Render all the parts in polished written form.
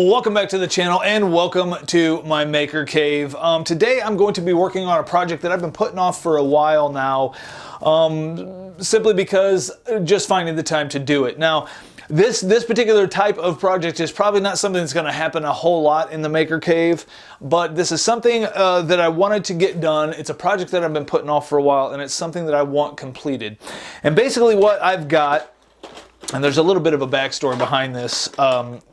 Welcome back to the channel and welcome to my maker cave. Today I'm going to be working on a project that I've been putting off for a while now, simply because just finding the time to do it. Now, this particular type of project is probably not something that's going to happen a whole lot in the maker cave, but this is something that I wanted to get done. It's a project that I've been putting off for a while, and it's something that I want completed. And basically what I've got, and there's a little bit of a backstory behind this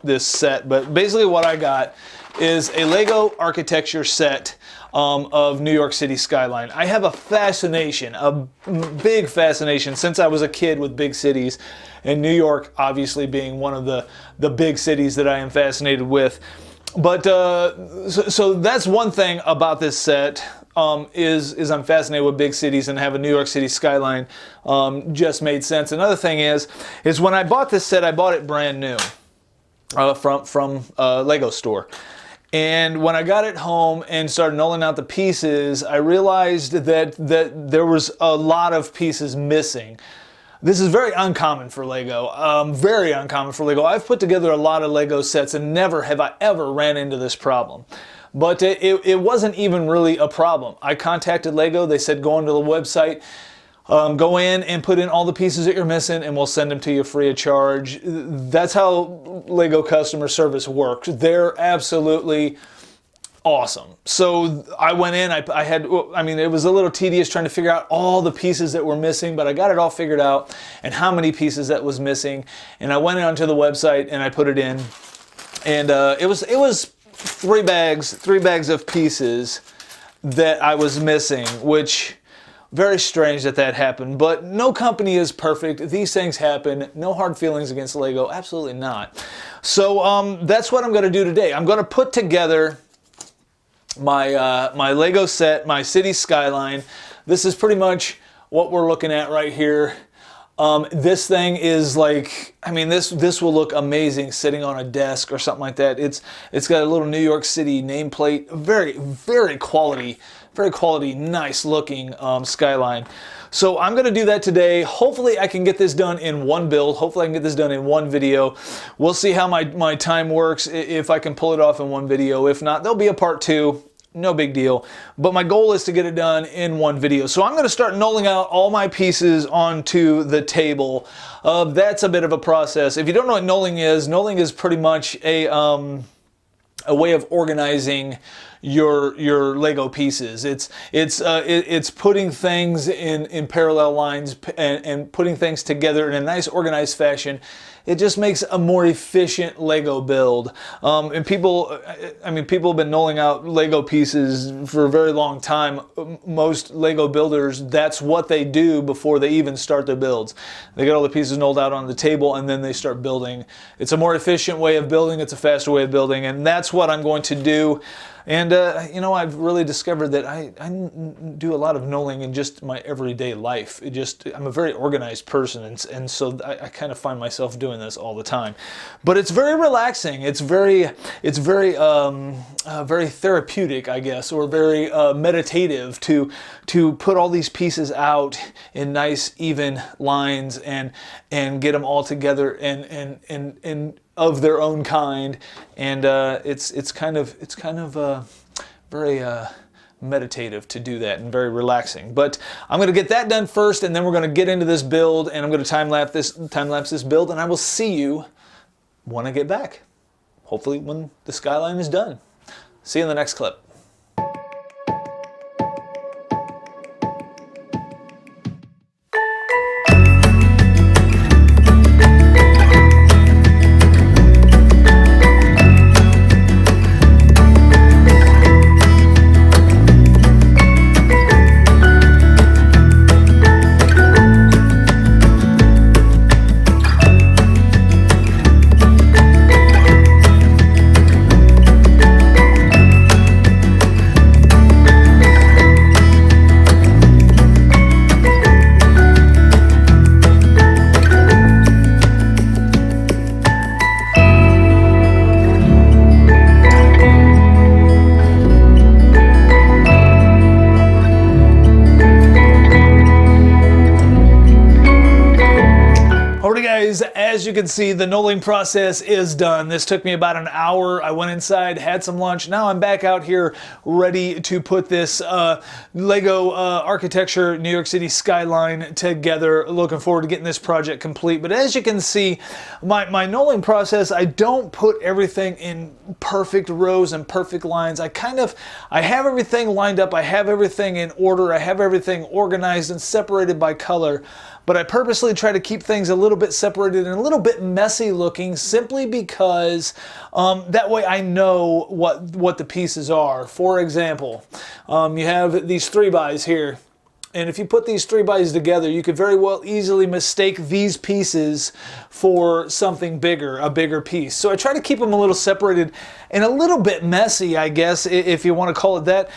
this set, but basically what I got is a Lego architecture set of New York City Skyline. I have a fascination, a big fascination since I was a kid with big cities, and New York obviously being one of the big cities that I am fascinated with. But so that's one thing about this set. Is I'm fascinated with big cities, and have a New York City skyline just made sense. Another thing is when I bought this set, I bought it brand new from a Lego store. And when I got it home and started nulling out the pieces, I realized that there was a lot of pieces missing. This is very uncommon for Lego, very uncommon for Lego. I've put together a lot of Lego sets and never have I ever ran into this problem. But it wasn't even really a problem. I contacted Lego. They said go onto the website, go in and put in all the pieces that you're missing, and we'll send them to you free of charge. That's how Lego customer service works. They're absolutely awesome. So I went in, I mean, it was a little tedious trying to figure out all the pieces that were missing, but I got it all figured out and how many pieces that was missing. And I went onto the website and I put it in, and it was three bags of pieces that I was missing, which very strange that happened, but no company is perfect. These things happen. No hard feelings against Lego, absolutely not. So that's what I'm going to do today. I'm going to put together my my Lego set, my city skyline. This is pretty much what we're looking at right here. This thing is like, I mean, this will look amazing sitting on a desk or something like that. It's got a little New York City nameplate, very quality, nice looking skyline. So I'm going to do that today. Hopefully I can get this done in one build. Hopefully I can get this done in one video. We'll see how my time works, if I can pull it off in one video. If not, there'll be a part two. No big deal, but my goal is to get it done in one video. So I'm going to start nulling out all my pieces onto the table. That's a bit of a process. If you don't know what nulling is pretty much a way of organizing your Lego pieces. It's putting things in parallel lines and putting things together in a nice organized fashion. It just makes a more efficient Lego build. And people have been nulling out Lego pieces for a very long time. Most Lego builders, that's what they do before they even start their builds. They get all the pieces nulled out on the table and then they start building. It's a more efficient way of building. It's a faster way of building, and that's what I'm going to do. And you know, I've really discovered that I do a lot of nulling in just my everyday life. I'm a very organized person, and so I kind of find myself doing this all the time. But it's very relaxing. It's very therapeutic, I guess, or very meditative to put all these pieces out in nice even lines and get them all together and of their own kind, and it's kind of very meditative to do that, and very relaxing. But I'm going to get that done first, and then we're going to get into this build, and I'm going to time lapse this build, and I will see you when I get back. Hopefully when the skyline is done. See you in the next clip. you can see, the knolling process is done. This took me about an hour. I went inside, had some lunch. Now I'm back out here ready to put this Lego architecture New York City skyline together. Looking forward to getting this project complete. But as you can see, my knolling process, I don't put everything in perfect rows and perfect lines. I have everything lined up. I have everything in order. I have everything organized and separated by color. But I purposely try to keep things a little bit separated and a little bit messy looking, simply because that way I know what the pieces are. For example, you have these 3x here. And if you put these 3x's together, you could very well easily mistake these pieces for something bigger, a bigger piece. So I try to keep them a little separated and a little bit messy, I guess, if you want to call it that,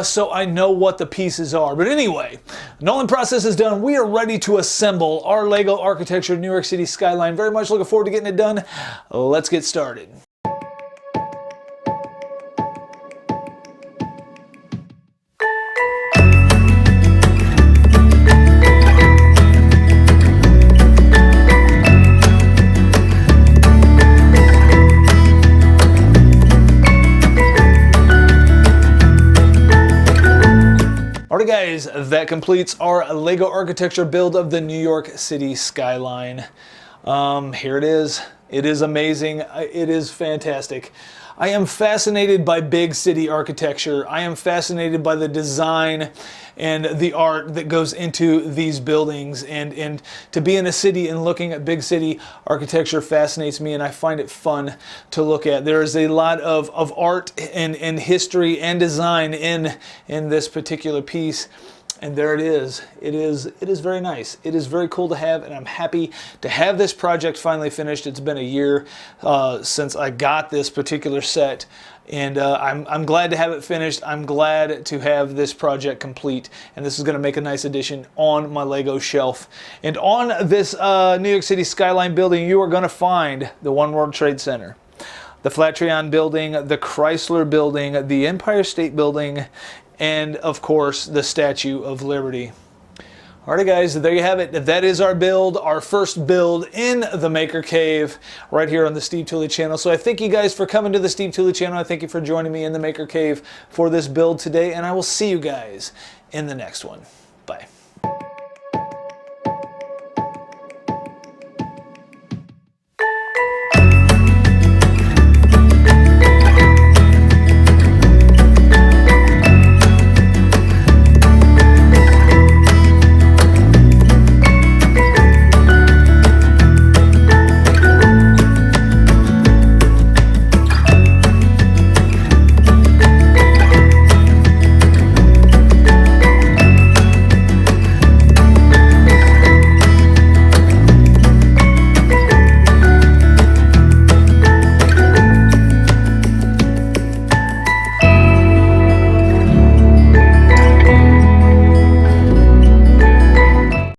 so I know what the pieces are. But anyway, knolling process is done. We are ready to assemble our Lego architecture New York City skyline. Very much looking forward to getting it done. Let's get started. Alright guys, that completes our Lego architecture build of the New York City skyline. Here it is. It is amazing. It is fantastic. I am fascinated by big city architecture. I am fascinated by the design and the art that goes into these buildings. And to be in a city and looking at big city architecture fascinates me, and I find it fun to look at. There is a lot of art and history and design in this particular piece. And there it is. It is very nice. It is very cool to have, and I'm happy to have this project finally finished. It's been a year since I got this particular set, and I'm glad to have it finished. I'm glad to have this project complete, and this is going to make a nice addition on my Lego shelf. And on this New York City skyline building, you are going to find the One World Trade Center, the Flatiron Building, the Chrysler Building, the Empire State Building, and of course the Statue of Liberty. Alright guys, there you have it. That is our build, our first build in the Maker Cave right here on the Steve Tooley channel. So I thank you guys for coming to the Steve Tooley channel. I thank you for joining me in the Maker Cave for this build today, and I will see you guys in the next one. Bye.